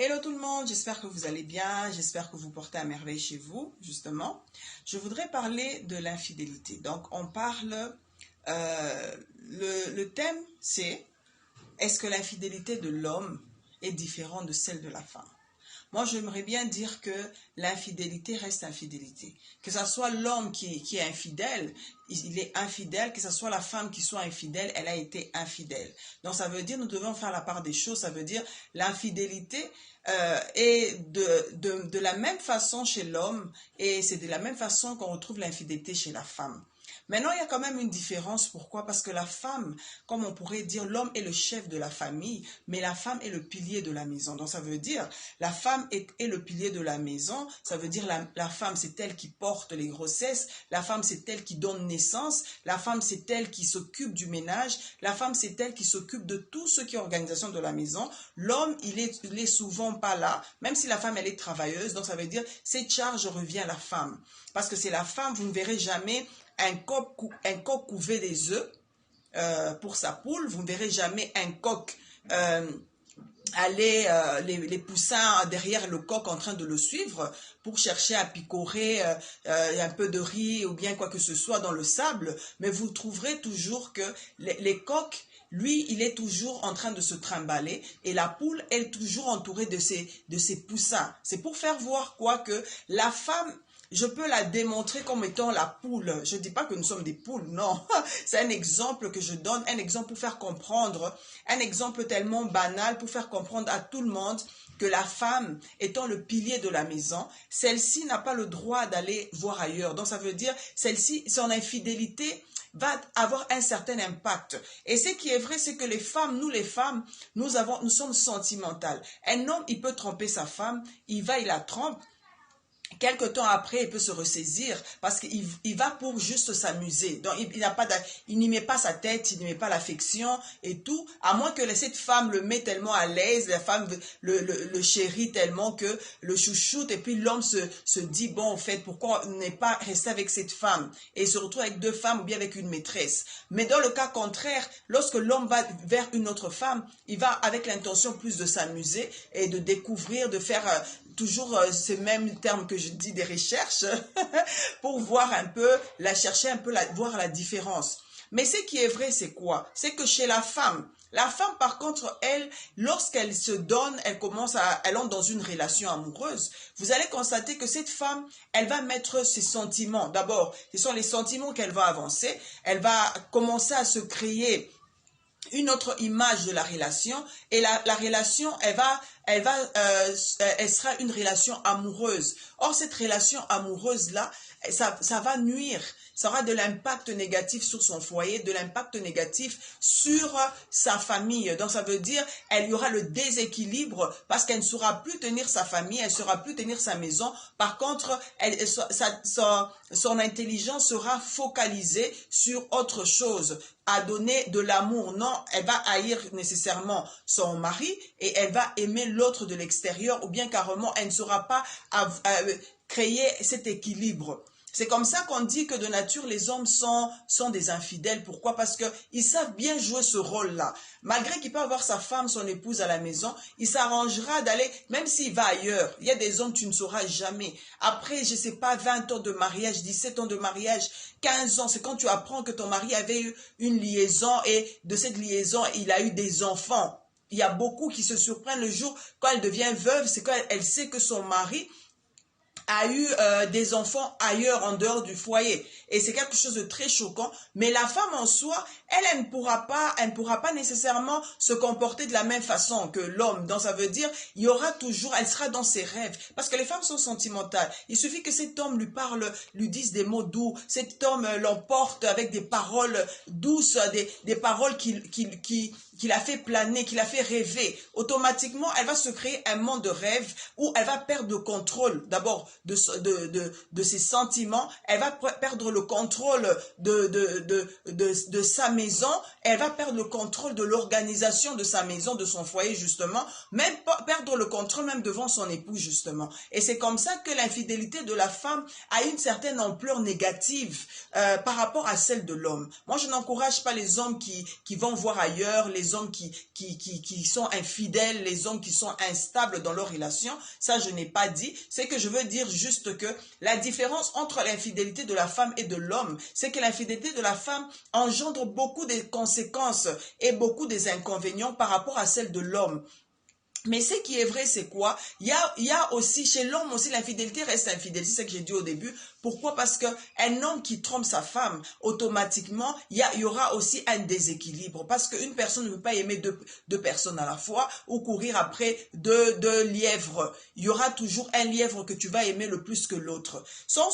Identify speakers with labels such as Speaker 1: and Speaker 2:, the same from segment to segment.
Speaker 1: Hello tout le monde, j'espère que vous allez bien, j'espère que vous portez à merveille chez vous, justement. Je voudrais parler de l'infidélité. Donc, on parle, le thème c'est, est-ce que l'infidélité de l'homme est différente de celle de la femme? Moi, j'aimerais bien dire que l'infidélité reste infidélité. Que ce soit l'homme qui est infidèle, il est infidèle. Que ce soit la femme qui soit infidèle, elle a été infidèle. Donc, ça veut dire, nous devons faire la part des choses. Ça veut dire, l'infidélité est de la même façon chez l'homme et c'est de la même façon qu'on retrouve l'infidélité chez la femme. Maintenant, il y a quand même une différence. Pourquoi? Parce que la femme, comme on pourrait dire, l'homme est le chef de la famille, mais la femme est le pilier de la maison. Donc, ça veut dire, la femme est le pilier de la maison. Ça veut dire, la femme, c'est elle qui porte les grossesses. La femme, c'est elle qui donne naissance. La femme, c'est elle qui s'occupe du ménage. La femme, c'est elle qui s'occupe de tout ce qui est organisation de la maison. L'homme, il est souvent pas là, même si la femme, elle est travailleuse. Donc, ça veut dire, cette charge revient à la femme. Parce que c'est la femme, vous ne verrez jamais un coq couver des œufs pour sa poule. Vous ne verrez jamais un coq aller, les poussins derrière le coq en train de le suivre pour chercher à picorer un peu de riz ou bien quoi que ce soit dans le sable. Mais vous trouverez toujours que les coqs, lui, il est toujours en train de se trimballer et la poule est toujours entourée de ses poussins. C'est pour faire voir quoi que la femme, je peux la démontrer comme étant la poule. Je ne dis pas que nous sommes des poules, non. C'est un exemple que je donne, un exemple pour faire comprendre, un exemple tellement banal pour faire comprendre à tout le monde que la femme étant le pilier de la maison, celle-ci n'a pas le droit d'aller voir ailleurs. Donc ça veut dire, celle-ci, son infidélité va avoir un certain impact. Et ce qui est vrai, c'est que les femmes, nous sommes sentimentales. Un homme, il peut tromper sa femme, il la trompe. Quelque temps après, il peut se ressaisir parce qu'il va pour juste s'amuser. Donc, il n'y met pas sa tête, il n'y met pas l'affection et tout. À moins que cette femme le met tellement à l'aise, la femme le chérit tellement que le chouchoute. Et puis l'homme se dit, bon, en fait, pourquoi on n'est pas resté avec cette femme? Et il se retrouve avec deux femmes ou bien avec une maîtresse. Mais dans le cas contraire, lorsque l'homme va vers une autre femme, il va avec l'intention plus de s'amuser et de découvrir, de faire toujours ces mêmes termes que je dis, des recherches, pour voir un peu, chercher un peu, voir la différence. Mais ce qui est vrai, c'est quoi? C'est que chez la femme, par contre, elle, lorsqu'elle se donne, elle entre dans une relation amoureuse. Vous allez constater que cette femme, elle va mettre ses sentiments. D'abord, ce sont les sentiments qu'elle va avancer. Elle va commencer à se créer une autre image de la relation et la relation, elle sera une relation amoureuse. Or, cette relation amoureuse-là, ça va nuire. Ça aura de l'impact négatif sur son foyer, de l'impact négatif sur sa famille. Donc, ça veut dire, il y aura le déséquilibre parce qu'elle ne saura plus tenir sa famille, elle ne saura plus tenir sa maison. Par contre, son intelligence sera focalisée sur autre chose, à donner de l'amour. Non, elle va haïr nécessairement son mari et elle va aimer l'autre de l'extérieur ou bien carrément, elle ne saura pas créer cet équilibre. C'est comme ça qu'on dit que de nature, les hommes sont des infidèles. Pourquoi? Parce qu'ils savent bien jouer ce rôle-là. Malgré qu'il peut avoir sa femme, son épouse à la maison, il s'arrangera d'aller, même s'il va ailleurs. Il y a des hommes, tu ne sauras jamais. Après, je ne sais pas, 20 ans de mariage, 17 ans de mariage, 15 ans, c'est quand tu apprends que ton mari avait eu une liaison et de cette liaison, il a eu des enfants. Il y a beaucoup qui se surprennent le jour quand elle devient veuve, c'est quand elle sait que son mari a eu des enfants ailleurs, en dehors du foyer. Et c'est quelque chose de très choquant. Mais la femme en soi, elle ne pourra pas nécessairement se comporter de la même façon que l'homme. Donc ça veut dire, il y aura toujours, elle sera dans ses rêves. Parce que les femmes sont sentimentales. Il suffit que cet homme lui dise des mots doux. Cet homme l'emporte avec des paroles douces, des paroles qui l'a fait planer, qui l'a fait rêver. Automatiquement, elle va se créer un monde de rêve où elle va perdre le contrôle. D'abord, de ses sentiments, elle va perdre le contrôle de sa maison, elle va perdre le contrôle de l'organisation de sa maison, de son foyer justement, même perdre le contrôle même devant son époux justement. Et c'est comme ça que l'infidélité de la femme a une certaine ampleur négative par rapport à celle de l'homme. Moi, je n'encourage pas les hommes qui vont voir ailleurs, les hommes qui sont infidèles, les hommes qui sont instables dans leur relation. Ça, je n'ai pas dit. C'est que je veux dire juste que la différence entre l'infidélité de la femme et de l'homme, c'est que l'infidélité de la femme engendre beaucoup de conséquences et beaucoup des inconvénients par rapport à celle de l'homme. Mais ce qui est vrai, c'est quoi? Il y a aussi, chez l'homme aussi, l'infidélité reste infidélité, c'est ce que j'ai dit au début. Pourquoi? Parce qu'un homme qui trompe sa femme, automatiquement, il y aura aussi un déséquilibre. Parce qu'une personne ne peut pas aimer deux personnes à la fois ou courir après deux lièvres. Il y aura toujours un lièvre que tu vas aimer le plus que l'autre. Sans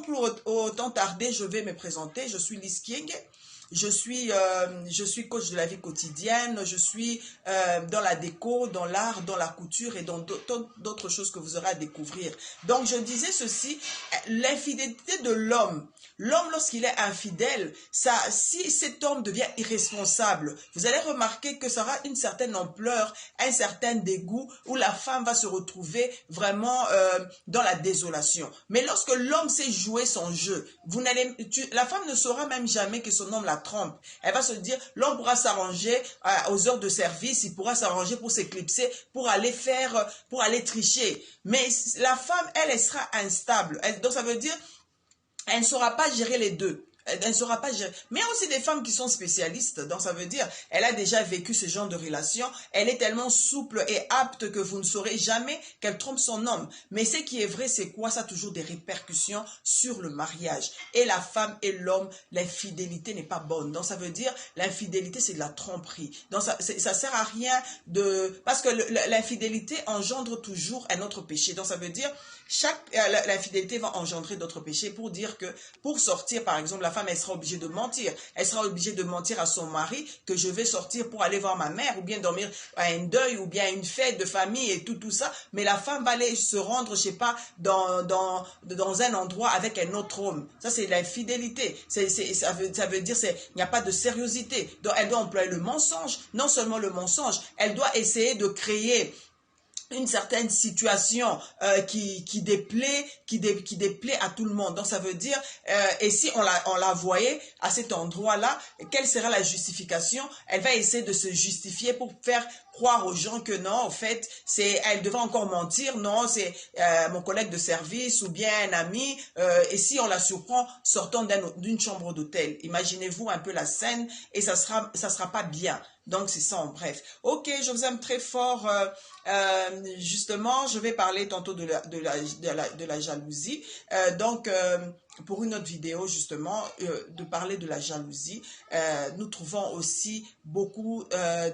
Speaker 1: plus autant tarder, je vais me présenter. Je suis Liz King. Je suis coach de la vie quotidienne, je suis dans la déco, dans l'art, dans la couture et dans d'autres choses que vous aurez à découvrir. Donc, je disais ceci, l'infidélité de l'homme. L'homme, lorsqu'il est infidèle, si cet homme devient irresponsable, vous allez remarquer que ça aura une certaine ampleur, un certain dégoût, où la femme va se retrouver vraiment dans la désolation. Mais lorsque l'homme sait jouer son jeu, la femme ne saura même jamais que son homme la trompe. Elle va se dire, l'homme pourra s'arranger aux heures de service, il pourra s'arranger pour s'éclipser, pour aller tricher. Mais la femme, elle sera instable. Donc ça veut dire, elle ne saura pas gérer les deux. Elle ne saura pas gérer. Mais il y a aussi des femmes qui sont spécialistes. Donc, ça veut dire, elle a déjà vécu ce genre de relation. Elle est tellement souple et apte que vous ne saurez jamais qu'elle trompe son homme. Mais ce qui est vrai, c'est quoi? Ça a toujours des répercussions sur le mariage. Et la femme et l'homme, l'infidélité n'est pas bonne. Donc, ça veut dire, l'infidélité, c'est de la tromperie. Donc, ça sert à rien parce que l'infidélité engendre toujours un autre péché. Donc, ça veut dire, l'infidélité va engendrer d'autres péchés pour sortir, par exemple, la femme, elle sera obligée de mentir. Elle sera obligée de mentir à son mari que je vais sortir pour aller voir ma mère ou bien dormir à un deuil ou bien à une fête de famille et tout ça. Mais la femme va aller se rendre, je sais pas, dans un endroit avec un autre homme. Ça, c'est l'infidélité. Ça veut dire, il n'y a pas de sérieuxité. Donc, elle doit employer le mensonge. Non seulement le mensonge, elle doit essayer de créer une certaine situation qui déplaît à tout le monde. Donc ça veut dire et si on la voyait à cet endroit-là, quelle sera la justification? Elle va essayer de se justifier pour faire croire aux gens que non, en fait, elle devrait encore mentir, non, c'est mon collègue de service ou bien un ami, et si on la surprend sortant d'une chambre d'hôtel. Imaginez-vous un peu la scène et ça sera pas bien. Donc, c'est ça en bref. Ok, je vous aime très fort. Justement, je vais parler tantôt de la jalousie. Donc, pour une autre vidéo, justement, de parler de la jalousie. Nous trouvons aussi beaucoup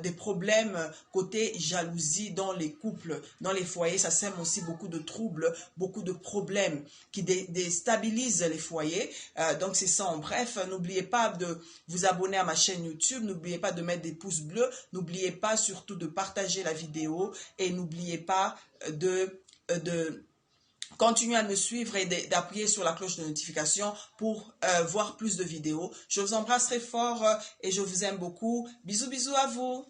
Speaker 1: des problèmes côté jalousie dans les couples, dans les foyers. Ça sème aussi beaucoup de troubles, beaucoup de problèmes qui déstabilisent les foyers. Donc, c'est ça en bref. N'oubliez pas de vous abonner à ma chaîne YouTube. N'oubliez pas de mettre des pouces bleus. N'oubliez pas surtout de partager la vidéo et n'oubliez pas de continuez à me suivre et d'appuyer sur la cloche de notification pour voir plus de vidéos. Je vous embrasse très fort et je vous aime beaucoup. Bisous, bisous à vous.